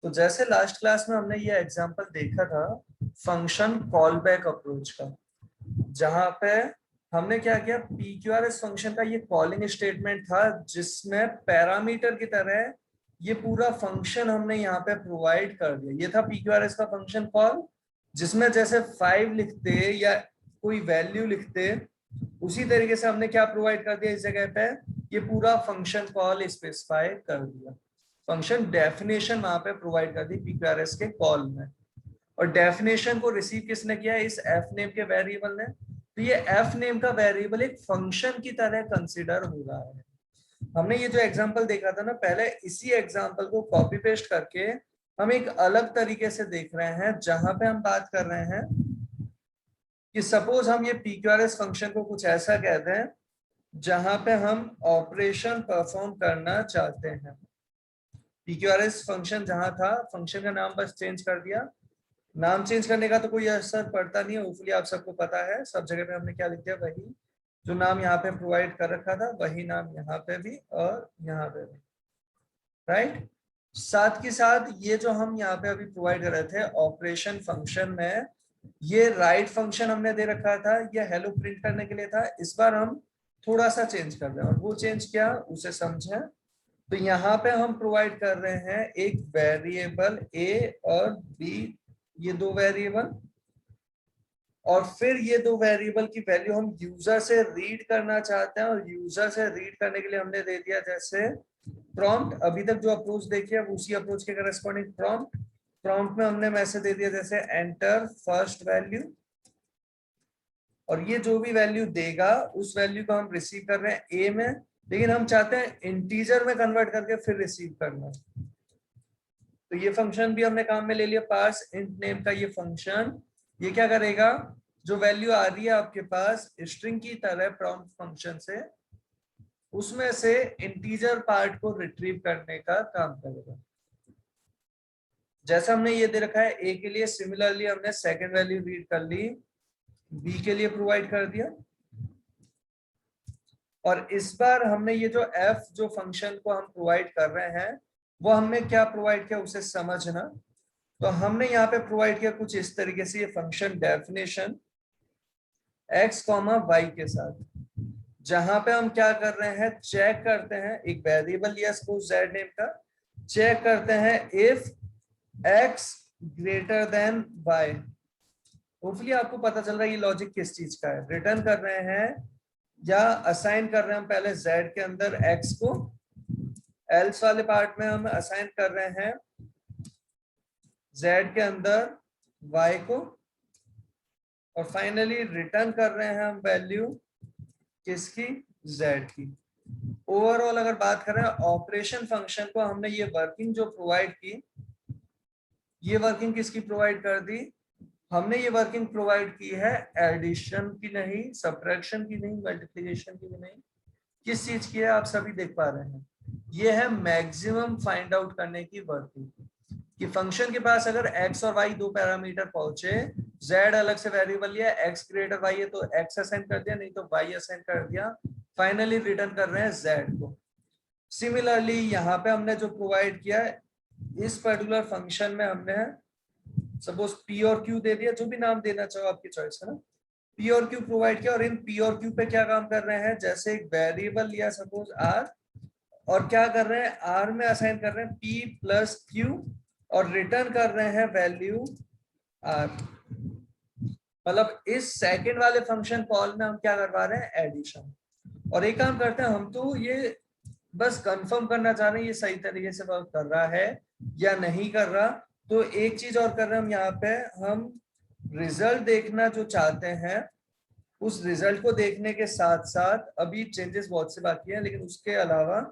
तो जैसे last class में हमने ये एग्जांपल देखा था फंक्शन कॉल बैक अप्रोच का, जहां पे हमने क्या किया, PQRS फंक्शन का ये कॉलिंग स्टेटमेंट था जिसमें पैरामीटर की तरह ये पूरा फंक्शन हमने यहाँ पे प्रोवाइड कर दिया। ये था PQRS का फंक्शन कॉल, जिसमें जैसे 5 लिखते या कोई वैल्यू लिखते, उसी तरीके से हमने क्या प्रोवाइड कर दिया इस जगह पे, ये पूरा फंक्शन कॉल स्पेसिफाई कर दिया। फंक्शन डेफिनेशन वहां पे प्रोवाइड कर दी PQRS के कॉल में, और डेफिनेशन को रिसीव किसने किया, इस एफ नेम के वेरिएबल ने। तो ये एफ नेम का वेरिएबल एक फंक्शन की तरह कंसीडर हो रहा है। हमने ये जो एग्जांपल देखा था ना पहले, इसी एग्जांपल को कॉपी पेस्ट करके हम एक अलग तरीके से देख रहे हैं, जहां पे हम बात कर रहे हैं कि सपोज हम ये PQRS फंक्शन को कुछ ऐसा कहते हैं जहां पे हम ऑपरेशन परफॉर्म करना चाहते हैं। PQRS फंक्शन जहां था, फंक्शन का नाम बस चेंज कर दिया। नाम चेंज करने का तो कोई असर पड़ता नहीं है, होपफुली आप सबको पता है। सब जगह पे हमने क्या लिख दिया, वही जो नाम यहाँ पे प्रोवाइड कर रखा था वही नाम यहाँ पे भी और यहाँ पे भी, राइट। साथ के साथ ये जो हम यहाँ पे अभी प्रोवाइड कर रहे थे ऑपरेशन फंक्शन में, ये राइट फंक्शन हमने दे रखा था, ये हेलो प्रिंट करने के लिए था। इस बार हम थोड़ा सा चेंज कर रहे हैं, और वो चेंज क्या उसे समझें। तो यहाँ पे हम प्रोवाइड कर रहे हैं एक वेरिएबल ए और बी, ये दो वेरिएबल, और फिर ये दो वेरिएबल की वैल्यू हम यूजर से रीड करना चाहते हैं, और यूजर से रीड करने के लिए हमने दे दिया जैसे प्रॉम्प्ट। अभी तक जो अप्रोच देखी है उसी अप्रोच के करस्पॉन्डिंग प्रॉम्प्ट। प्रॉम्प्ट में हमने मैसेज दे दिया जैसे एंटर फर्स्ट वैल्यू, और ये जो भी वैल्यू देगा उस वैल्यू को हम रिसीव कर रहे हैं ए में, लेकिन हम चाहते हैं इंटीजर में कन्वर्ट करके फिर रिसीव करना। तो ये फंक्शन भी हमने काम में ले लिया, पास इंट नेम का ये फंक्शन। ये क्या करेगा, जो वैल्यू आ रही है आपके पास स्ट्रिंग की तरह प्रॉम्प्ट फंक्शन से, उसमें से इंटीजर पार्ट को रिट्रीव करने का काम करेगा। जैसा हमने ये दे रखा है ए के लिए, सिमिलरली हमने सेकंड वैल्यू रीड कर ली, बी के लिए प्रोवाइड कर दिया। और इस बार हमने ये जो एफ जो फंक्शन को हम प्रोवाइड कर रहे हैं, वो हमने क्या प्रोवाइड किया उसे समझना। तो हमने यहाँ पे प्रोवाइड किया कुछ इस तरीके से, ये फंक्शन डेफिनेशन x, y के साथ, जहां पे हम क्या कर रहे हैं, चेक करते हैं एक वेरिएबल लिया सपोज z नेम का, चेक करते हैं if x greater than y। Hopefully आपको पता चल रहा है ये लॉजिक किस चीज का है। रिटर्न कर रहे हैं या असाइन कर रहे हैं हम पहले z के अंदर x को, एल्स वाले पार्ट में हम असाइन कर रहे हैं z के अंदर y को, और फाइनली रिटर्न कर रहे हैं हम वैल्यू किसकी, z की। ओवरऑल अगर बात करें ऑपरेशन फंक्शन को, हमने ये वर्किंग जो प्रोवाइड की, ये वर्किंग किसकी प्रोवाइड कर दी, हमने ये वर्किंग प्रोवाइड की है एडिशन की नहीं, सब्ट्रैक्शन की नहीं, मल्टीप्लिकेशन की भी नहीं, किस चीज की है आप सभी देख पा रहे हैं, ये है मैक्सिमम फाइंड आउट करने की वर्किंग। कि फंक्शन के पास अगर x और y दो पैरामीटर पहुंचे, z अलग से वेरिएबल लिया, x ग्रेटर y है तो x असाइन कर दिया, नहीं तो y असाइन कर दिया, फाइनली रिटर्न कर रहे हैं z को। सिमिलरली यहाँ पे हमने जो प्रोवाइड किया है इस पर्टिकुलर फंक्शन में, हमने सपोज p और q दे दिया, जो भी नाम देना चाहो आपकी चॉइस है ना, p और q प्रोवाइड किया, और इन p और q पे क्या काम कर रहे हैं, जैसे एक वेरिएबल लिया सपोज r, और क्या कर रहे हैं r में असाइन कर रहे हैं p प्लस q, और रिटर्न कर रहे हैं वैल्यू r। मतलब इस सेकंड वाले फंक्शन कॉल में हम क्या करवा रहे हैं, एडिशन। और एक काम करते हैं, हम तो ये बस कंफर्म करना चाह रहे हैं ये सही तरीके से वर्क कर रहा है या नहीं कर रहा। तो एक चीज और कर रहे हैं हम यहाँ पे, हम रिजल्ट देखना जो चाहते हैं, उस रिजल्ट को देखने के साथ साथ, अभी चेंजेस बहुत से बाकी हैं, लेकिन उसके अलावा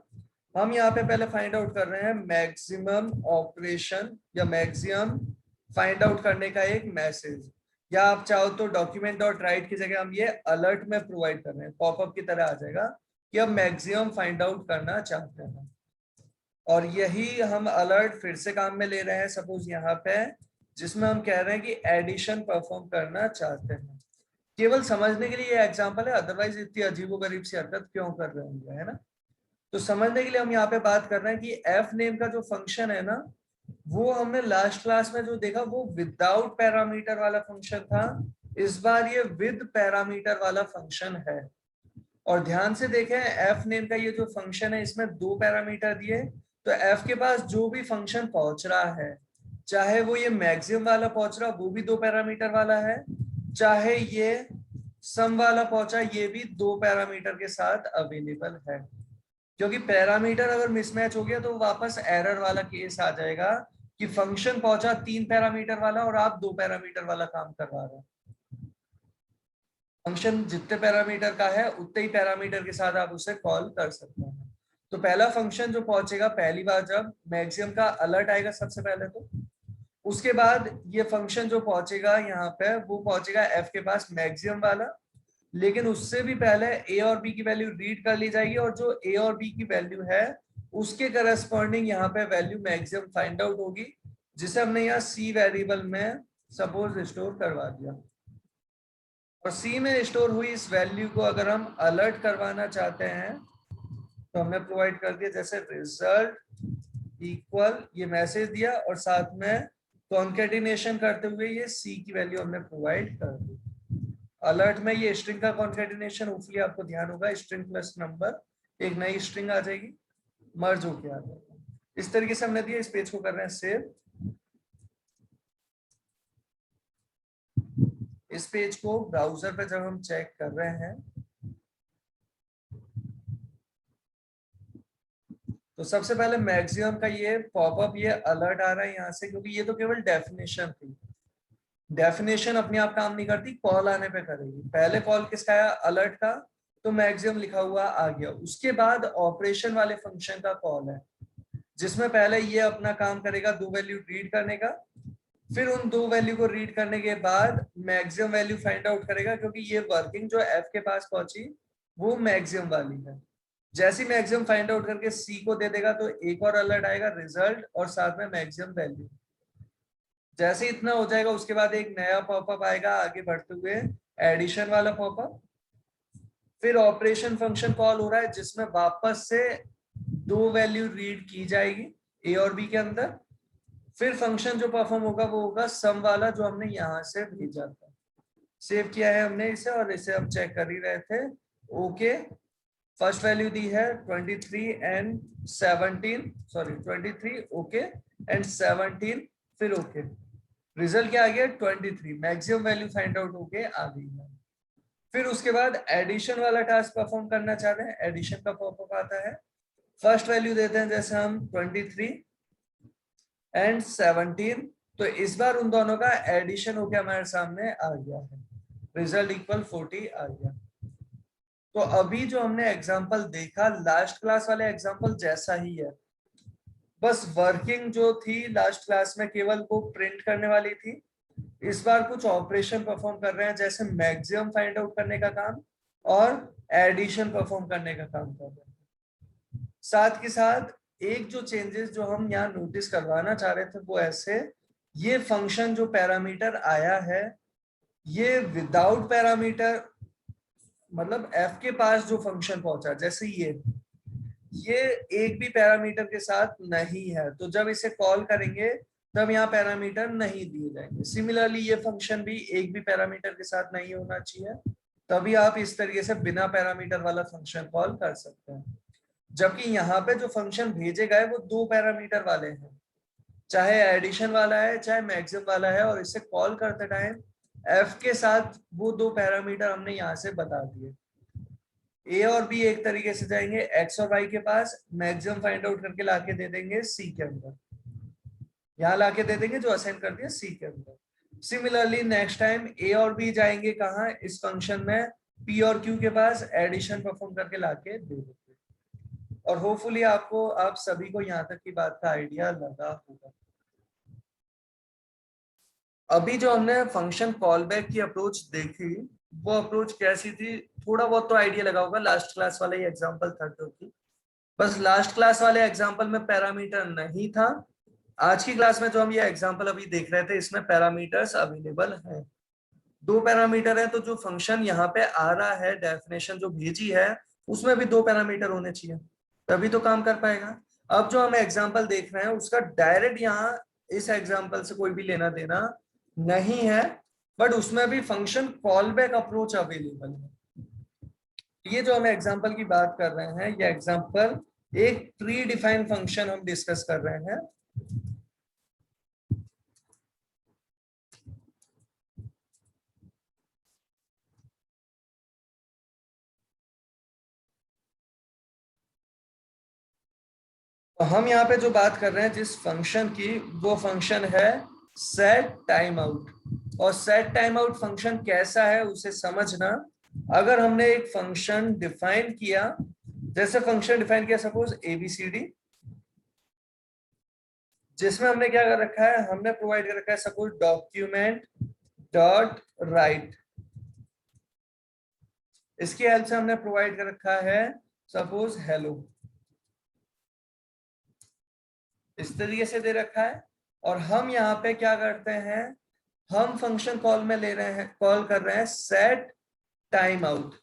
हम यहाँ पे पहले फाइंड आउट कर रहे हैं मैक्सिमम ऑपरेशन या मैक्सिमम फाइंड आउट करने का एक मैसेज, या आप चाहो तो डॉक्यूमेंट डॉट राइट की जगह हम ये अलर्ट में प्रोवाइड कर रहे हैं, पॉपअप की तरह आ जाएगा कि हम मैक्सिमम फाइंड आउट करना चाहते हैं। और यही हम अलर्ट फिर से काम में ले रहे हैं सपोज यहाँ पे, जिसमें हम कह रहे हैं कि एडिशन परफॉर्म करना चाहते हैं। केवल समझने के लिए ये एग्जांपल है, अदरवाइज इतनी अजीबोगरीब सी हरकत क्यों कर रहे होंगे, है ना। तो समझने के लिए हम यहाँ पे बात कर रहे हैं कि एफ नेम का जो फंक्शन है ना, वो हमने लास्ट क्लास में जो देखा वो विदाउट पैरामीटर वाला फंक्शन था, इस बार ये विद पैरामीटर वाला फंक्शन है। और ध्यान से देखें एफ नेम का ये जो फंक्शन है इसमें 2 पैरामीटर दिए, तो एफ के पास जो भी फंक्शन पहुंच रहा है, चाहे वो ये मैक्सिमम वाला पहुंच रहा वो भी 2 पैरामीटर वाला है, चाहे ये सम वाला पहुंचा ये भी 2 पैरामीटर के साथ अवेलेबल है। क्योंकि पैरामीटर अगर मिसमैच हो गया तो वापस एरर वाला केस आ जाएगा कि फंक्शन पहुंचा 3 पैरामीटर वाला और आप 2 पैरामीटर वाला काम करवा रहे हैं। फंक्शन जितने पैरामीटर का है उतने ही पैरामीटर के साथ आप उसे कॉल कर सकते हैं। तो पहला फंक्शन जो पहुंचेगा पहली बार जब मैक्सिमम का अलर्ट आएगा सबसे पहले, तो उसके बाद ये फंक्शन जो पहुंचेगा यहाँ पे वो पहुंचेगा एफ के पास मैक्सिमम वाला, लेकिन उससे भी पहले ए और बी की वैल्यू रीड कर ली जाएगी और जो ए और बी की वैल्यू है उसके करस्पॉन्डिंग यहाँ पे वैल्यू मैक्सिमम फाइंड आउट होगी, जिसे हमने यहाँ सी वेरिएबल में सपोज स्टोर करवा दिया। और सी में स्टोर हुई इस वैल्यू को अगर हम अलर्ट करवाना चाहते हैं तो हमने प्रोवाइड कर दिया, जैसे रिजल्ट इक्वल ये मैसेज दिया और साथ में कॉन्केटिनेशन करते हुए ये सी की वैल्यू हमने प्रोवाइड कर दी। अलर्ट में ये स्ट्रिंग का कॉन्केटिनेशन होपफुली आपको ध्यान होगा, स्ट्रिंग प्लस नंबर एक नई स्ट्रिंग आ जाएगी, मर्ज होके आ जाएगा। इस तरीके से हमने दिया, इस पेज को कर रहे हैं सेव। इस पेज को ब्राउजर पे जब हम चेक कर रहे हैं तो सबसे पहले मैक्सिमम का ये पॉपअप ये अलर्ट आ रहा है यहाँ से, क्योंकि ये तो केवल डेफिनेशन थी, डेफिनेशन अपने आप काम नहीं करती, कॉल आने पे करेगी। पहले कॉल किसका आया अलर्ट का, तो मैक्सिमम लिखा हुआ आ गया। उसके बाद ऑपरेशन वाले फंक्शन का कॉल है जिसमें पहले ये अपना काम करेगा 2 वैल्यू रीड करने का, फिर उन 2 वैल्यू को रीड करने के बाद मैक्सिमम वैल्यू फाइंड आउट करेगा, क्योंकि ये वर्किंग जो एफ के पास पहुंची वो मैक्सिमम वाली है। जैसे मैक्सिमम फाइंड आउट करके सी को दे देगा तो एक और अलर्ट आएगा रिजल्ट और साथ में मैक्सिमम वैल्यू। जैसे इतना हो जाएगा उसके बाद एक नया पॉपअप आएगा आगे बढ़ते हुए, एडिशन वाला पॉपअप। फिर ऑपरेशन फंक्शन कॉल हो रहा है जिसमें वापस से 2 वैल्यू रीड की जाएगी ए और बी के अंदर। फिर फंक्शन जो परफॉर्म होगा वो होगा सम वाला जो हमने यहाँ से भेजा था। सेव किया है हमने इसे और इसे हम चेक कर ही रहे थे। ओके, फर्स्ट वैल्यू दी है 23 एंड 17, सॉरी 23 ओके एंड 17 फिर ओके। रिजल्ट क्या आ गया 23, मैक्सिमम वैल्यू फाइंड आउट होके आ गई है। फिर उसके बाद एडिशन वाला टास्क परफॉर्म करना चाहते हैं, एडिशन का पॉपअप आता है। फर्स्ट वैल्यू देते हैं जैसे हम 23 एंड 17, तो इस बार उन दोनों का एडिशन होके हमारे सामने आ गया है, रिजल्ट इक्वल 40 आ गया। तो अभी जो हमने एग्जांपल देखा लास्ट क्लास वाले एग्जांपल जैसा ही है, बस वर्किंग जो थी लास्ट क्लास में केवल वो प्रिंट करने वाली थी। इस बार कुछ ऑपरेशन परफॉर्म कर रहे हैं जैसे मैक्सिमम फाइंड आउट करने का काम और एडिशन परफॉर्म करने का काम कर रहे हैं। साथ के साथ एक जो चेंजेस जो हम यहाँ नोटिस करवाना चाह रहे थे वो ऐसे, ये फंक्शन जो पैरामीटर आया है ये विदाउट पैरामीटर, मतलब एफ के पास जो फंक्शन पहुंचा जैसे ये एक भी पैरामीटर के साथ नहीं है, तो जब इसे कॉल करेंगे तब यहाँ पैरामीटर नहीं दिए जाएंगे। सिमिलरली ये फंक्शन भी एक भी पैरामीटर के साथ नहीं होना चाहिए, तभी आप इस तरीके से बिना पैरामीटर वाला फंक्शन कॉल कर सकते हैं। जबकि यहाँ पे जो फंक्शन भेजे गए वो 2 पैरामीटर वाले हैं, चाहे एडिशन वाला है चाहे मैक्सिमम वाला है, और इसे कॉल करते टाइम एफ के साथ वो 2 पैरामीटर हमने यहाँ से बता दिए। ए और बी एक तरीके से जाएंगे एक्स और वाई के पास, मैक्सिमम फाइंड आउट करके लाके दे देंगे सी के अंदर, यहाँ लाके दे देंगे जो असाइन कर दिया सी के अंदर। सिमिलरली नेक्स्ट टाइम ए और बी जाएंगे कहाँ इस फंक्शन में, पी और क्यू के पास, एडिशन परफॉर्म करके लाके दे देंगे। और होपफुली आपको आप सभी को यहाँ तक की बात का आइडिया लगा होगा। अभी जो हमने फंक्शन कॉल बैक की अप्रोच देखी वो अप्रोच कैसी थी, थोड़ा बहुत तो आइडिया लगा होगा, लास्ट क्लास वाला ही एग्जांपल था क्योंकि बस लास्ट क्लास वाले एग्जांपल में पैरामीटर नहीं था। आज की क्लास में जो हम ये एग्जांपल अभी देख रहे थे इसमें पैरामीटर्स अवेलेबल हैं। 2 पैरामीटर है, तो जो फंक्शन यहाँ पे आ रहा है डेफिनेशन जो भेजी है उसमें भी 2 पैरामीटर होने चाहिए, तभी तो काम कर पाएगा। अब जो हम एग्जांपल देख रहे हैं उसका डायरेक्ट यहाँ इस एग्जांपल से कोई भी लेना देना नहीं है, बट उसमें भी function call back approach available है। ये जो हम एग्जांपल की बात कर रहे हैं, ये एग्जांपल एक प्री डिफाइंड फंक्शन हम डिस्कस कर रहे हैं। तो हम यहाँ पे जो बात कर रहे हैं जिस फंक्शन की, वो फंक्शन है सेट टाइम आउट। और सेट टाइम आउट फंक्शन कैसा है उसे समझना। अगर हमने एक फंक्शन डिफाइन किया, जैसे फंक्शन डिफाइन किया सपोज ABCD, जिसमें हमने क्या कर रखा है, हमने प्रोवाइड कर रखा है सपोज डॉक्यूमेंट डॉट राइट। इसकी हेल्प से हमने प्रोवाइड कर रखा है सपोज हेलो, इस तरीके से दे रखा है। और हम यहाँ पे क्या करते हैं, हम फंक्शन कॉल में ले रहे हैं, कॉल कर रहे हैं set time out.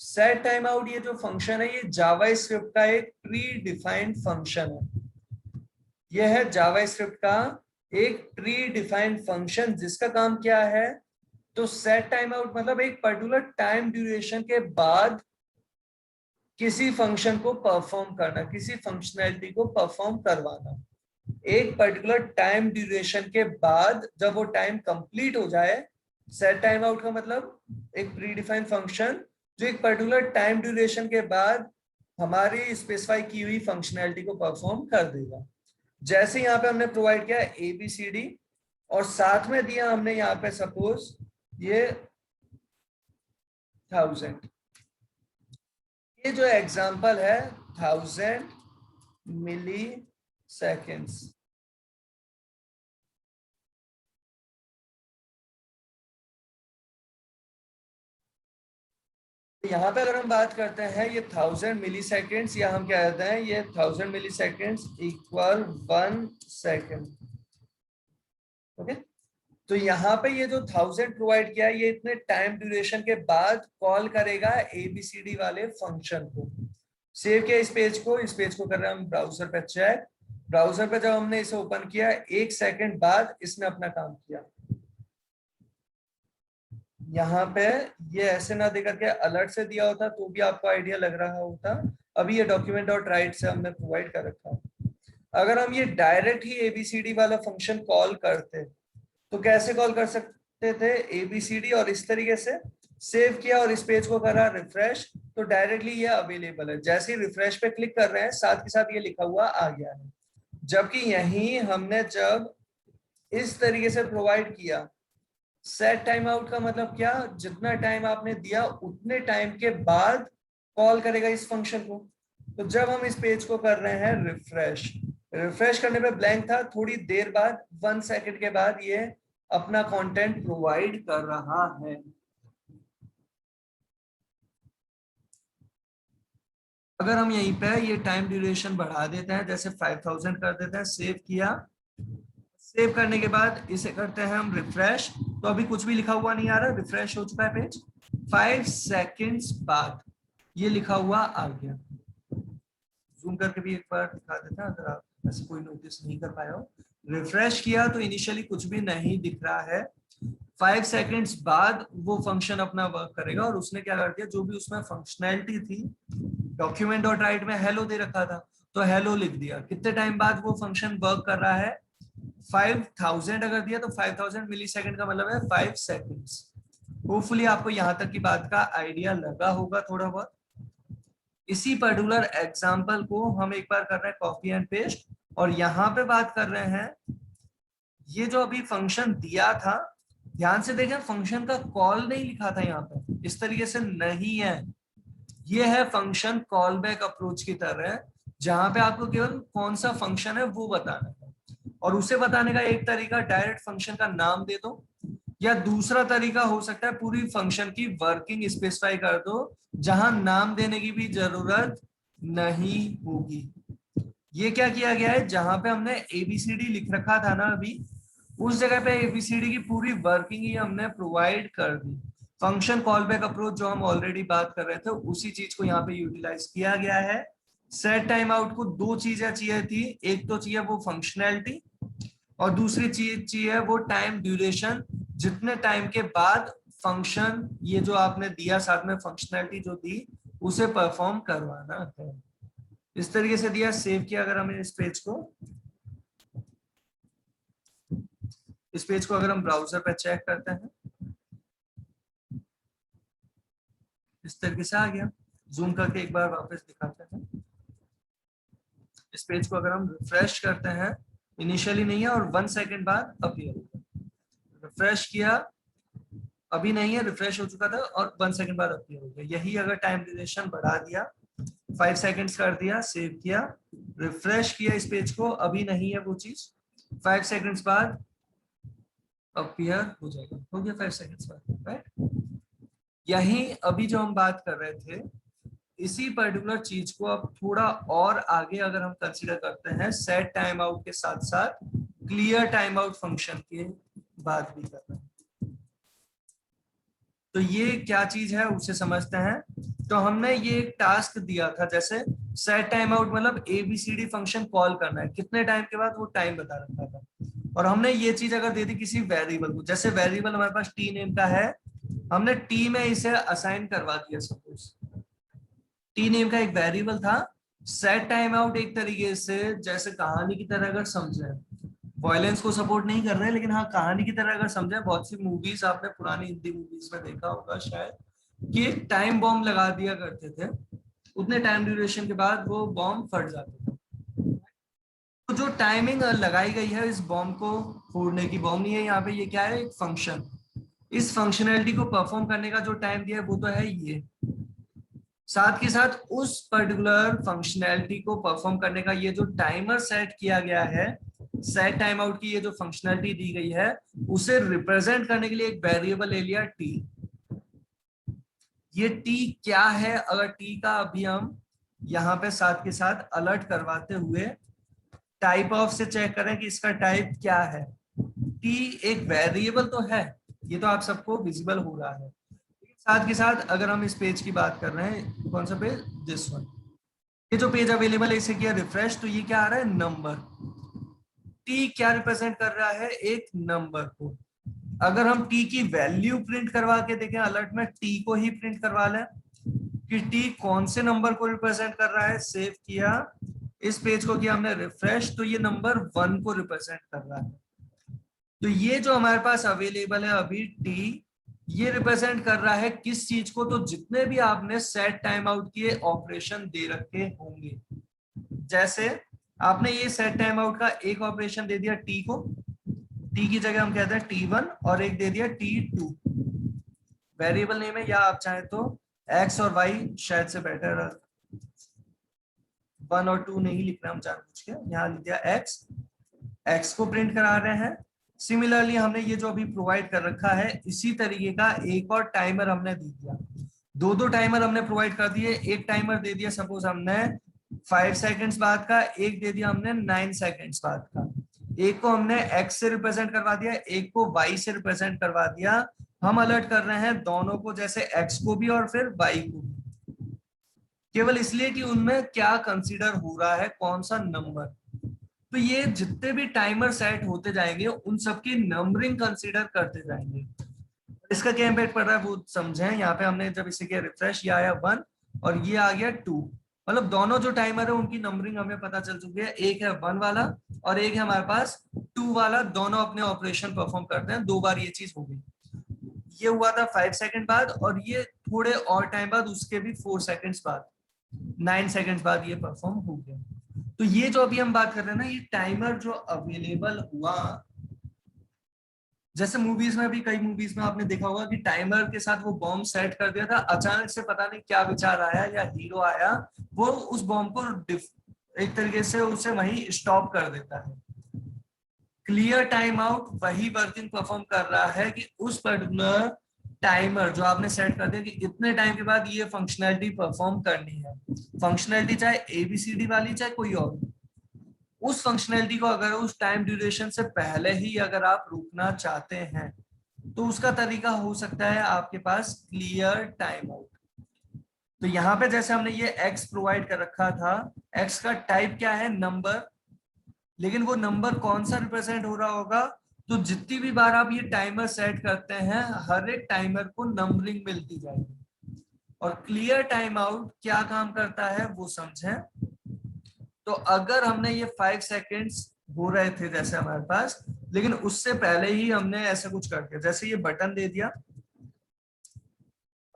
Set time out ये जो फंक्शन है, ये जावा स्क्रिप्ट का एक प्री डिफाइंड फंक्शन है। ये है जावा स्क्रिप्ट का एक प्री डिफाइंड फंक्शन, जिसका काम क्या है, तो सेट टाइम आउट मतलब एक पर्टिकुलर टाइम ड्यूरेशन के बाद किसी फंक्शन को परफॉर्म करना, किसी फंक्शनैलिटी को परफॉर्म करवाना। एक पर्टिकुलर टाइम ड्यूरेशन के बाद जब वो टाइम कंप्लीट हो जाए, सेट टाइम आउट का मतलब एक प्री डिफाइंड फंक्शन जो एक पर्टिकुलर टाइम ड्यूरेशन के बाद हमारी स्पेसिफाई की हुई फंक्शनैलिटी को परफॉर्म कर देगा। जैसे यहाँ पे हमने प्रोवाइड किया ABCD और साथ में दिया हमने यहाँ पे सपोज ये 1000। ये जो एग्जांपल है 1000 मिली सेकेंड्स। यहाँ पे अगर हम बात करते हैं ये 1000 मिली सेकेंड्स, या हम क्या कहते हैं, ये 1000 मिली सेकेंड्स इक्वल 1 सेकेंड। ओके, तो यहाँ पे ये जो 1000 प्रोवाइड किया है, ये इतने टाइम ड्यूरेशन के बाद कॉल करेगा ABCD वाले फंक्शन को। सेव किया इस पेज को कर रहे हैं हम ब्राउजर पे चेक। ब्राउजर पे जब हमने इसे ओपन किया, 1 सेकेंड बाद इसने अपना काम किया। यहाँ पे ये ऐसे ना दे करके अलर्ट से दिया होता तो भी आपको आइडिया लग रहा होता। अभी ये डॉक्यूमेंट डॉट राइट से हमने प्रोवाइड कर रखा। अगर हम ये डायरेक्ट ही ABCD वाला फंक्शन कॉल करते तो कैसे कॉल कर सकते थे, ABCD और इस तरीके से सेव किया और इस पेज को करा रिफ्रेश, तो डायरेक्टली ये अवेलेबल है। जैसे ही रिफ्रेश पे क्लिक कर रहे हैं, साथ के साथ ये लिखा हुआ आ गया है। जबकि यहीं हमने जब इस तरीके से प्रोवाइड किया, सेट टाइम आउट का मतलब क्या, जितना टाइम आपने दिया उतने टाइम के बाद कॉल करेगा इस फंक्शन को। तो जब हम इस पेज को कर रहे हैं रिफ्रेश करने पे ब्लैंक था, थोड़ी देर बाद 1 सेकंड के बाद ये अपना कंटेंट प्रोवाइड कर रहा है। अगर हम यहीं पे ये टाइम ड्यूरेशन बढ़ा देते हैं, जैसे 5000 कर देते हैं, सेव किया, सेव करने के बाद इसे करते हैं हम रिफ्रेश, तो अभी कुछ भी लिखा हुआ नहीं आ रहा, रिफ्रेश हो चुका है पेज। 5 सेकंड्स बाद ये लिखा हुआ आ गया। जूम करके भी एक बार दिखा देता है अगर आप ऐसे कोई नोटिस नहीं कर पाए हो। रिफ्रेश किया तो इनिशियली कुछ भी नहीं दिख रहा है, 5 सेकंड्स बाद वो फंक्शन अपना वर्क करेगा। और उसने क्या कर दिया, जो भी उसमें फंक्शनैलिटी थी, डॉक्यूमेंट डॉट राइट में हेलो दे रखा था तो हेलो लिख दिया। कितने टाइम बाद वो फंक्शन वर्क कर रहा है, 5000 अगर दिया तो 5000 मिली सेकेंड का मतलब है 5 सेकेंड्स। होपफुली आपको यहाँ तक की बात का आइडिया लगा होगा थोड़ा बहुत। इसी पर्टिकुलर एग्जाम्पल को हम एक बार कर रहे हैं कॉपी एंड पेस्ट, और यहाँ पे बात कर रहे हैं ये जो अभी फंक्शन दिया था, ध्यान से देखें फंक्शन का कॉल नहीं लिखा था यहाँ पे, इस तरीके से नहीं है। ये है फंक्शन कॉल बैक अप्रोच की तरह, जहां पे आपको केवल कौन सा फंक्शन है वो बताना है। और उसे बताने का एक तरीका डायरेक्ट फंक्शन का नाम दे दो, या दूसरा तरीका हो सकता है पूरी फंक्शन की वर्किंग स्पेसिफाई कर दो, जहां नाम देने की भी जरूरत नहीं होगी। ये क्या किया गया है, जहां पे हमने ABCD लिख रखा था ना अभी, उस जगह पे ABCD की पूरी वर्किंग ही हमने प्रोवाइड कर दी। फंक्शन कॉल बैक अप्रोच जो हम ऑलरेडी बात कर रहे थे, उसी चीज को यहाँ पे यूटिलाइज किया गया है। सेट टाइम आउट को 2 चीजें चाहिए थी, एक तो चाहिए वो फंक्शनैलिटी, और दूसरी चीज है वो टाइम ड्यूरेशन, जितने टाइम के बाद फंक्शन ये जो आपने दिया साथ में फंक्शनैलिटी जो दी उसे परफॉर्म करवाना है। इस तरीके से दिया, सेव किया। अगर हम इस पेज को अगर हम ब्राउजर पे चेक करते हैं, इस तरीके से आ गया। जूम करके एक बार वापस दिखाते हैं। इस पेज को अगर हम रिफ्रेश करते हैं, इनिशियली नहीं है और 1 सेकंड बाद अपीयर होगा। रिफ्रेश किया, अभी नहीं है, रिफ्रेश हो चुका था और 1 सेकंड बाद अपीयर हो गया। यही अगर टाइम ड्यूरेशन बढ़ा दिया, 5 सेकंड्स कर दिया, सेव किया, रिफ्रेश किया इस पेज को, अभी नहीं है वो चीज, 5 सेकंड्स बाद अपीयर हो जाएगा। हो गया 5 सेकंड्स बाद, राइट। यही अभी जो हम बात कर रहे थे, इसी पर्टिकुलर चीज को अब थोड़ा और आगे अगर हम कंसीडर करते हैं, सेट टाइम आउट के साथ साथ क्लियर टाइम आउट फंक्शन की बात भी कर रहे हैं। तो ये क्या चीज है उसे समझते हैं। तो हमने ये एक टास्क दिया था, जैसे सेट टाइम आउट मतलब ABCD फंक्शन कॉल करना है, कितने टाइम के बाद वो टाइम बता रखा था। और हमने ये चीज अगर दे दी किसी वेरिएबल को, जैसे वेरिएबल हमारे पास टी नेम का है, हमने टी में इसे असाइन करवा दिया। सपोज टी नेम का एक वेरिएबल था। सेट टाइम आउट एक तरीके से जैसे कहानी की तरह अगर समझे, वायलेंस को सपोर्ट नहीं कर रहे हैं, लेकिन हाँ कहानी की तरह अगर समझे, बहुत सी मूवीज आपने पुरानी हिंदी मूवीज में देखा होगा शायद कि एक टाइम बॉम्ब लगा दिया करते थे, उतने टाइम ड्यूरेशन के बाद वो बॉम्ब फट जाता था। तो जो टाइमिंग लगाई गई है इस बॉम्ब को फोड़ने की, बॉम्ब नहीं है यहाँ पे, ये क्या है, एक फंक्शन। इस फंक्शनैलिटी को परफॉर्म करने का जो टाइम दिया है वो तो है ये, साथ के साथ उस पर्टिकुलर फंक्शनैलिटी को परफॉर्म करने का ये जो टाइमर सेट किया गया है, सेट टाइम आउट की ये जो फंक्शनैलिटी दी गई है, उसे रिप्रेजेंट करने के लिए एक वेरिएबल ले लिया टी। ये टी क्या है, अगर टी का अभी हम यहाँ पे साथ के साथ अलर्ट करवाते हुए टाइप ऑफ से चेक करें कि इसका टाइप क्या है। टी एक वेरिएबल तो है, ये तो आप सबको विजिबल हो रहा है। साथ के साथ अगर हम इस पेज की बात कर रहे हैं, कौन सा पेज, दिस वन, ये जो पेज अवेलेबल है इसे किया रिफ्रेश, तो ये क्या आ रहा है, नंबर। टी क्या रिप्रेजेंट कर रहा है, एक नंबर को। अगर हम टी की वैल्यू प्रिंट करवा के देखें अलर्ट में, टी को ही प्रिंट करवा लें कि टी कौन से नंबर को रिप्रेजेंट कर रहा है, सेव किया, इस पेज को किया हमने रिफ्रेश, तो ये नंबर 1 को रिप्रेजेंट कर रहा है। तो ये जो हमारे पास अवेलेबल है अभी टी, ये रिप्रेजेंट कर रहा है किस चीज को, तो जितने भी आपने सेट टाइम आउट किए ऑपरेशन दे रखे होंगे। जैसे आपने ये सेट टाइम आउट का एक ऑपरेशन दे दिया टी को, टी की जगह हम कहते हैं T1, और एक दे दिया T2 वेरिएबल नेम है, या आप चाहे तो x और y शायद से बेटर, 1 और 2 नहीं लिखना हम जानबूझ के, यहाँ लिख दिया x को प्रिंट करा रहे हैं। सिमिलरली हमने ये जो अभी प्रोवाइड कर रखा है, इसी तरीके का एक और टाइमर हमने दे दिया। दो टाइमर हमने प्रोवाइड कर दिए। एक टाइमर दे दिया सपोज हमने 5 सेकंड्स बाद का, एक दे दिया हमने 9 सेकंड्स बाद का। एक को हमने x से रिप्रेजेंट करवा दिया, एक को y से रिप्रेजेंट करवा दिया। हम अलर्ट कर रहे हैं दोनों को, जैसे x को भी और फिर y को भी, केवल इसलिए कि उनमें क्या कंसीडर हो रहा है, कौन सा नंबर। तो ये जितने भी टाइमर सेट होते जाएंगे उन सबकी नंबरिंग कंसीडर करते जाएंगे। इसका क्या इम्पैक्ट पड़ रहा है वो समझें। यहाँ पे हमने जब इसे किया रिफ्रेश, ये आया 1 और ये आ गया 2, मतलब दोनों जो टाइमर है उनकी नंबरिंग हमें पता चल चुकी है। एक है 1 वाला और एक है हमारे पास 2 वाला, दोनों अपने ऑपरेशन परफॉर्म करते हैं। 2 बार ये चीज हो गई। ये हुआ था 5 सेकंड बाद, और ये थोड़े और टाइम बाद, उसके भी 4 सेकंड्स बाद, 9 सेकंड्स बाद ये परफॉर्म हो गया। तो ये जो अभी हम बात कर रहे हैं ना, ये टाइमर जो अवेलेबल हुआ, जैसे मूवीज में भी, कई मूवीज में आपने देखा होगा कि टाइमर के साथ वो बॉम्ब सेट कर दिया था, अचानक से पता नहीं क्या विचार आया या हीरो आया, वो उस बॉम्ब को एक तरीके से उसे वहीं स्टॉप कर देता है। क्लियर टाइम आउट वही वर्किंग परफॉर्म कर रहा है कि उस पर्टिकुलर टाइमर जो आपने सेट कर दिया कि इतने टाइम के बाद ये फंक्शनैलिटी परफॉर्म करनी है, फंक्शनैलिटी चाहे ABCD वाली चाहे कोई और, उस फंक्शनैलिटी को अगर उस टाइम ड्यूरेशन से पहले ही अगर आप रुकना चाहते हैं, तो उसका तरीका हो सकता है आपके पास क्लियर टाइम आउट। तो यहाँ पे जैसे हमने ये x प्रोवाइड कर रखा था, x का टाइप क्या है, नंबर, लेकिन वो नंबर कौन सा रिप्रेजेंट हो रहा होगा, तो जितनी भी बार आप ये टाइमर सेट करते हैं हर एक टाइमर को नंबरिंग मिलती जाएगी। और क्लियर टाइम आउट क्या काम करता है वो समझें। तो अगर हमने ये 5 सेकेंड्स हो रहे थे जैसे हमारे पास, लेकिन उससे पहले ही हमने ऐसा कुछ कर दिया, जैसे ये बटन दे दिया,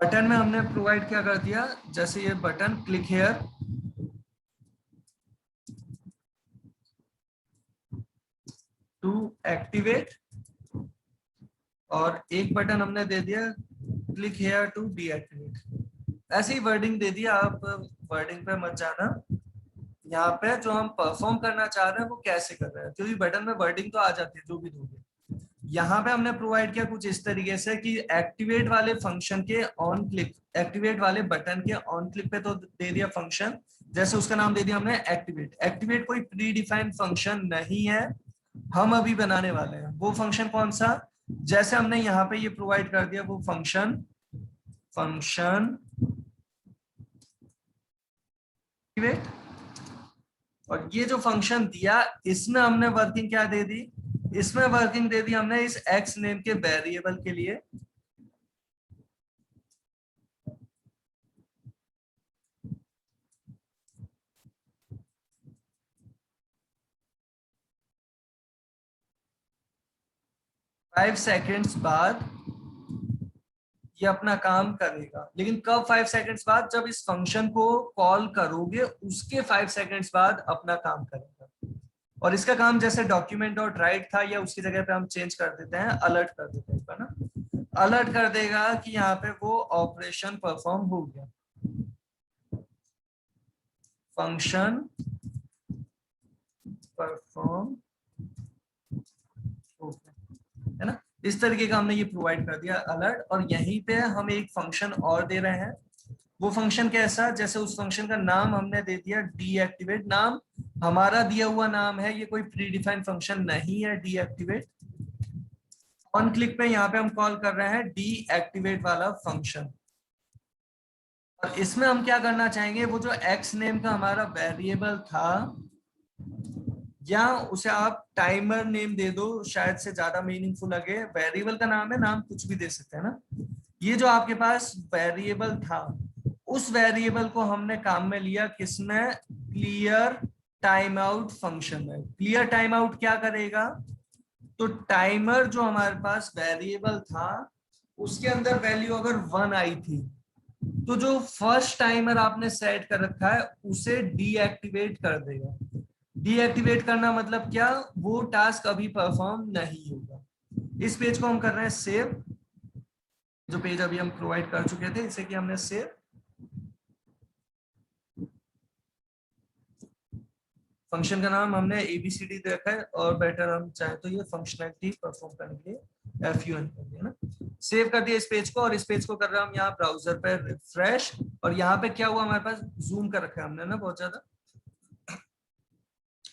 बटन में हमने प्रोवाइड क्या कर दिया, जैसे ये button click here to activate, और एक बटन हमने दे दिया क्लिक हेयर टू डीएक्टिवेट। ऐसी वर्डिंग दे दिया, आप वर्डिंग पे मत जाना, यहाँ पे जो हम परफॉर्म करना चाह रहे हैं वो कैसे कर रहे हैं, क्योंकि बटन में वर्डिंग तो आ जाती है जो भी दोगे। यहाँ पे हमने प्रोवाइड किया कुछ इस तरीके से कि एक्टिवेट वाले फंक्शन के ऑन क्लिक, एक्टिवेट वाले बटन के ऑन क्लिक पे तो दे दिया फंक्शन, जैसे उसका नाम दे दिया हमने एक्टिवेट। एक्टिवेट कोई प्री डिफाइंड फंक्शन नहीं है, हम अभी बनाने वाले हैं। वो फंक्शन कौन सा, जैसे हमने यहाँ पे ये प्रोवाइड कर दिया वो फंक्शन एक्टिवेट, और ये जो फंक्शन दिया इसमें हमने वर्किंग क्या दे दी, इसमें वर्किंग दे दी हमने इस एक्स नेम के वेरिएबल के लिए। फाइव सेकेंड्स बाद ये अपना काम करेगा, लेकिन कब 5 सेकेंड्स बाद, जब इस फंक्शन को कॉल करोगे उसके 5 सेकेंड्स बाद अपना काम करेगा। और इसका काम जैसे डॉक्यूमेंट डॉट राइट था, या उसकी जगह पे हम चेंज कर देते हैं अलर्ट कर देते हैं ना, अलर्ट कर देगा कि यहाँ पे वो ऑपरेशन परफॉर्म हो गया, फंक्शन परफॉर्म हो गया, है ना। इस तरीके का हमने ये प्रोवाइड कर दिया अलर्ट। और यहीं पे हम एक फंक्शन और दे रहे हैं, वो फंक्शन कैसा, जैसे उस फंक्शन का नाम हमने दे दिया डीएक्टिवेट। नाम हमारा दिया हुआ नाम है, ये कोई प्री डिफाइंड फंक्शन नहीं है डीएक्टिवेट। ऑन क्लिक पे यहाँ पे हम कॉल कर रहे हैं डीएक्टिवेट वाला फंक्शन। और इसमें हम क्या करना चाहेंगे, वो जो एक्स नेम का हमारा वेरिएबल था, या उसे आप टाइमर नेम दे दो, शायद से ज्यादा मीनिंगफुल लगे। वेरिएबल का नाम है, नाम कुछ भी दे सकते हैं ना। ये जो आपके पास वेरिएबल था, उस वेरिएबल को हमने काम में लिया किसमें, क्लियर टाइम आउट फंक्शन में। क्लियर टाइम आउट क्या करेगा, तो टाइमर जो हमारे पास वेरिएबल था उसके अंदर वैल्यू अगर 1 आई थी, तो जो फर्स्ट टाइमर आपने सेट कर रखा है उसे डीएक्टिवेट कर देगा। डीएक्टिवेट करना मतलब क्या, वो टास्क अभी परफॉर्म नहीं होगा। इस पेज को हम कर रहे हैं सेव, जो पेज अभी हम प्रोवाइड कर चुके थे इसे कि हमने सेव। फंक्शन का नाम हमने एबीसीडी दे रखा है, और बेटर हम चाहे तो ये फंक्शनैलिटी परफॉर्म करने के लिए FUN कर दिया ना। सेव कर दिया इस पेज को, और इस पेज को कर रहे हैं हम यहाँ ब्राउजर पे रिफ्रेश। और यहाँ पे क्या हुआ, हमारे पास जूम कर रखा है हमने ना बहुत ज्यादा,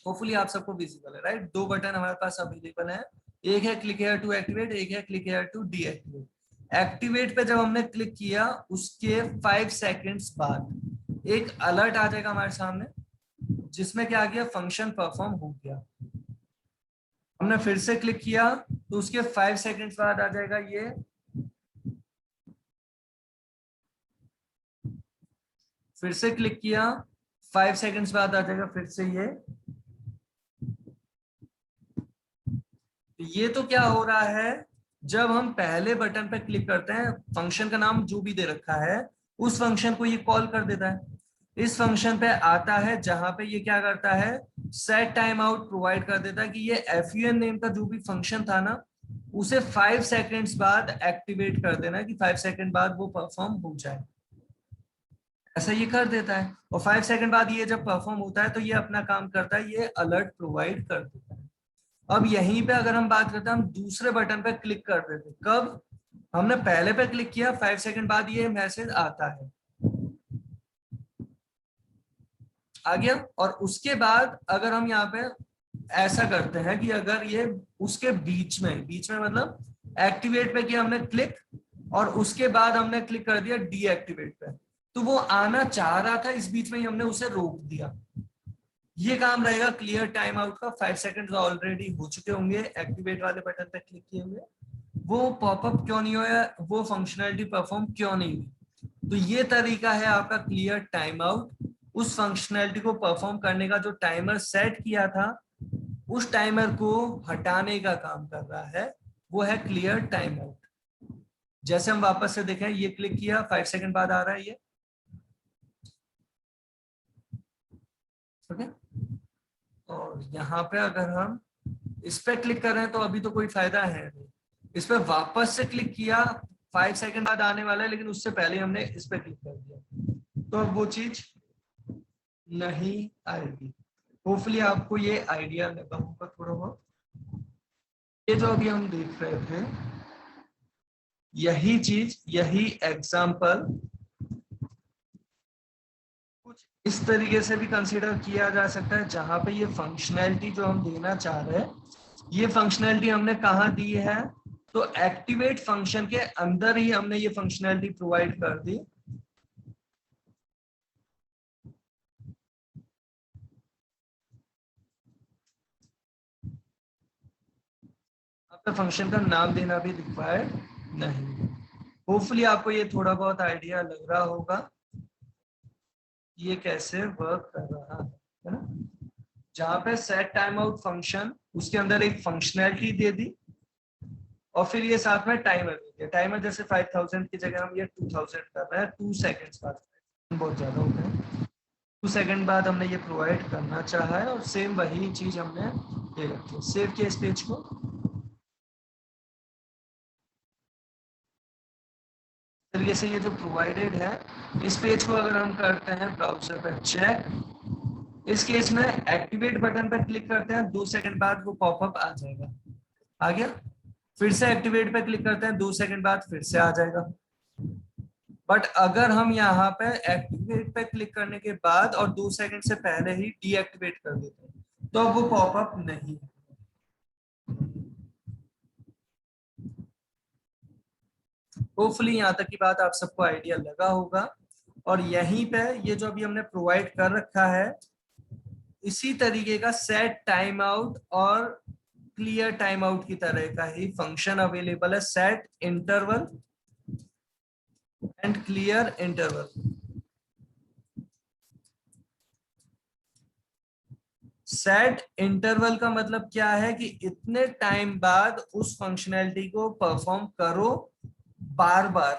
होपफुली आप सबको विजिबल है राइट। 2 बटन हमारे पास अवेलेबल है, एक है क्लिक हेयर टू एक्टिवेट, एक है click here to deactivate. Activate पे जब हमने क्लिक किया उसके 5 सेकेंड्स बाद एक अलर्ट आ जाएगा हमारे सामने, जिसमें क्या आ गया, फंक्शन परफॉर्म हो गया। हमने फिर से क्लिक किया तो उसके 5 सेकेंड्स बाद आ जाएगा ये, फिर से क्लिक किया 5 सेकेंड्स बाद आ जाएगा फिर से ये तो क्या हो रहा है, जब हम पहले बटन पे क्लिक करते हैं, फंक्शन का नाम जो भी दे रखा है उस फंक्शन को ये कॉल कर देता है, इस फंक्शन पे आता है, जहां पे ये क्या करता है, सेट टाइम आउट प्रोवाइड कर देता है कि ये FUN नेम का जो भी फंक्शन था ना, उसे 5 सेकेंड्स बाद एक्टिवेट कर देना कि 5 सेकेंड बाद वो परफॉर्म हो जाए। ऐसा ये कर देता है, और 5 सेकेंड बाद ये जब परफॉर्म होता है तो ये अपना काम करता है, ये अलर्ट प्रोवाइड कर देता है। अब यहीं पे अगर हम बात करते हैं, हम दूसरे बटन पे क्लिक कर देते, कब, हमने पहले पे क्लिक किया 5 सेकेंड बाद ये मैसेज आता है, आ गया। और उसके बाद अगर हम यहाँ पे ऐसा करते हैं कि अगर ये उसके बीच में मतलब एक्टिवेट पे किया हमने क्लिक, और उसके बाद हमने क्लिक कर दिया डीएक्टिवेट पे, तो वो आना चाह रहा था, इस बीच में ही हमने उसे रोक दिया। ये काम रहेगा क्लियर टाइम आउट का। 5 सेकंड्स ऑलरेडी हो चुके होंगे एक्टिवेट वाले बटन पे क्लिक किए हुए, वो पॉपअप क्यों नहीं हुआ, वो फंक्शनैलिटी परफॉर्म क्यों नहीं हुई। तो ये तरीका है आपका क्लियर टाइम आउट। उस फंक्शनैलिटी को परफॉर्म करने का जो टाइमर सेट किया था, उस टाइमर को हटाने का काम कर रहा है, वो है क्लियर टाइम आउट। जैसे हम वापस से देखें, ये क्लिक किया, 5 सेकंड बाद आ रहा है ये, ओके। और यहाँ पे अगर हम इस पे क्लिक कर रहे हैं तो अभी तो कोई फायदा है नहीं। इस पे वापस से क्लिक किया, 5 सेकंड बाद आने वाला है, लेकिन उससे पहले हमने इस पे क्लिक कर दिया, तो अब वो चीज नहीं आएगी। होपफुली आपको ये आइडिया लगा होगा थोड़ा बहुत। ये जो अभी हम देख रहे थे, यही चीज, यही एग्जाम्पल कुछ इस तरीके से भी कंसीडर किया जा सकता है, जहां पे ये फंक्शनैलिटी जो हम देना चाह रहे हैं, ये फंक्शनैलिटी हमने कहाँ दी है, तो एक्टिवेट फंक्शन के अंदर ही हमने ये फंक्शनैलिटी प्रोवाइड कर दी। आपका फंक्शन का नाम देना भी रिक्वायर्ड नहीं। होपफुली आपको ये थोड़ा बहुत आइडिया लग रहा होगा ये कैसे वर्क कर रहा है ना। जहां पे सेट टाइम आउट फंक्शन, उसके अंदर एक फंक्शनैलिटी दे दी, और फिर ये साथ में टाइमर दे दिया। टाइमर जैसे 5000 की जगह हम ये 2000 कर रहे हैं, 2 सेकंड्स बाद, बहुत ज्यादा हो गया, 2 सेकंड बाद हमने ये प्रोवाइड करना चाहा है, और सेम वही चीज हमने दे रखी है। सेव किया इस पेज को, तरीके से ये जो प्रोवाइडेड है, इस पेज को अगर हम करते हैं ब्राउजर पर चेक, इस केस में एक्टिवेट बटन पर क्लिक करते हैं, 2 सेकंड बाद वो पॉपअप आ जाएगा, आ गया। फिर से एक्टिवेट पे क्लिक करते हैं, 2 सेकंड बाद फिर से आ जाएगा। बट अगर हम यहाँ पे एक्टिवेट पे क्लिक करने के बाद और 2 सेकंड से पहले ही डीएक्टिवेट कर देते हैं, तो अब वो पॉपअप नहीं है। होपफुली यहाँ तक की बात आप सबको आइडिया लगा होगा। और यहीं पे ये जो अभी हमने प्रोवाइड कर रखा है, इसी तरीके का सेट टाइम आउट और क्लियर टाइम आउट की तरह का ही फंक्शन अवेलेबल है, set interval and clear interval. Set interval का मतलब क्या है कि इतने टाइम बाद उस फंक्शनैलिटी को परफॉर्म करो बार बार,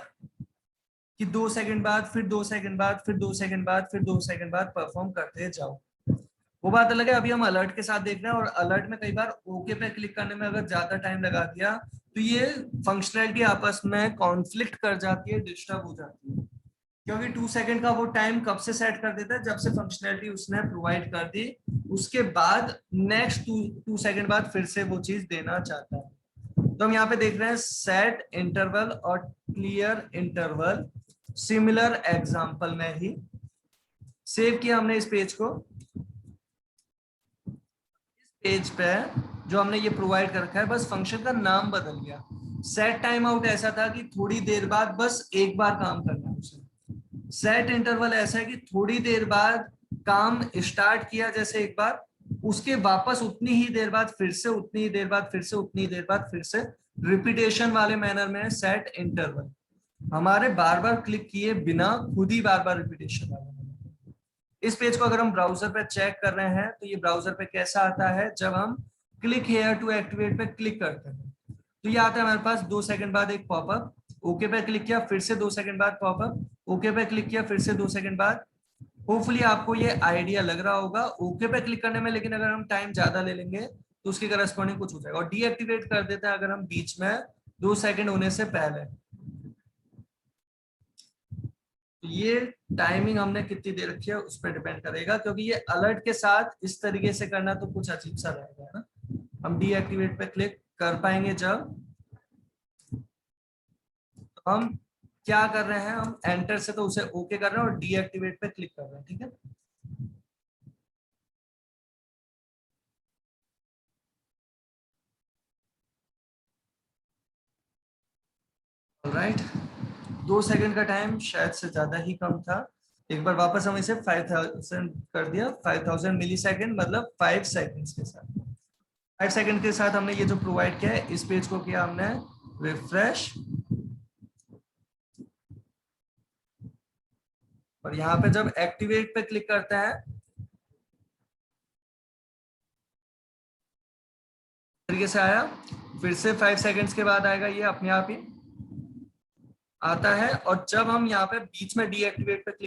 कि 2 सेकंड बाद, फिर 2 सेकंड बाद, फिर 2 सेकंड बाद, फिर 2 सेकंड बाद परफॉर्म करते जाओ। वो बात अलग है, अभी हम अलर्ट के साथ देख रहे हैं, और अलर्ट में कई बार ओके पे क्लिक करने में अगर ज्यादा टाइम लगा दिया तो ये फंक्शनैलिटी आपस में कॉन्फ्लिक्ट कर जाती है, डिस्टर्ब हो जाती है। क्योंकि 2 सेकंड का वो टाइम कब से सेट कर देता है, जब से फंक्शनैलिटी उसने प्रोवाइड कर दी, उसके बाद नेक्स्ट 2 सेकंड बाद फिर से वो चीज देना चाहता है। तो हम यहाँ पे देख रहे हैं सेट इंटरवल और क्लियर इंटरवल, सिमिलर एग्जांपल में ही। सेव किया हमने इस पेज को, पेज पे जो हमने ये प्रोवाइड कर रखा है, बस फंक्शन का नाम बदल गया। सेट टाइम आउट ऐसा था कि थोड़ी देर बाद बस एक बार काम करना है उसे। सेट इंटरवल ऐसा है कि थोड़ी देर बाद काम स्टार्ट किया जैसे एक बार, उसके वापस उतनी ही देर बाद फिर से, उतनी ही देर बाद फिर से, उतनी ही देर बाद फिर से, रिपीटेशन वाले मैनर में है सेट इंटरवल। हमारे बार बार क्लिक किए बिना खुद ही बार बार रिपीटेशन वाला। इस पेज को अगर हम ब्राउजर पे चेक कर रहे हैं, तो ये ब्राउजर पे कैसा आता है, जब हम क्लिक हेयर टू एक्टिवेट पे क्लिक करते हैं तो ये आता है हमारे पास 2 सेकंड बाद एक पॉपअप, ओके पे क्लिक किया, फिर से 2 सेकंड बाद पॉपअप, ओके पे क्लिक किया, फिर से 2 सेकंड बाद। होपफुली आपको ये आइडिया लग रहा होगा ओके पे क्लिक करने में, लेकिन अगर हम टाइम ज्यादा ले लेंगे तो उसके करस्पॉन्डिंग कुछ हो जाएगा। और डीएक्टिवेट कर देते हैं अगर हम बीच में 2 सेकंड होने से पहले, तो ये टाइमिंग हमने कितनी दे रखी है उस पर डिपेंड करेगा, क्योंकि ये अलर्ट के साथ इस तरीके से करना तो कुछ अजीब सा रहेगा ना। हम डीएक्टिवेट पे क्लिक कर पाएंगे जब, तो हम क्या कर रहे हैं, हम एंटर से तो उसे ओके कर रहे हैं और डीएक्टिवेट पे क्लिक कर रहे हैं, ठीक है। राइट, 2 सेकंड का टाइम शायद से ज्यादा ही कम था, एक बार वापस हम इसे 5000 कर दिया, 5000 मिली सेकेंड मतलब 5 सेकेंड्स के साथ। 5 सेकेंड के साथ हमने ये जो प्रोवाइड किया है, इस पेज को किया हमने रिफ्रेश, और यहाँ पे जब एक्टिवेट पे क्लिक करते हैं तरीके से आया, फिर से 5 सेकेंड्स के बाद आएगा, ये अपने आप ही आता है। और जब हम यहाँ पे बीच में डीएक्टिवेट पे क्लिक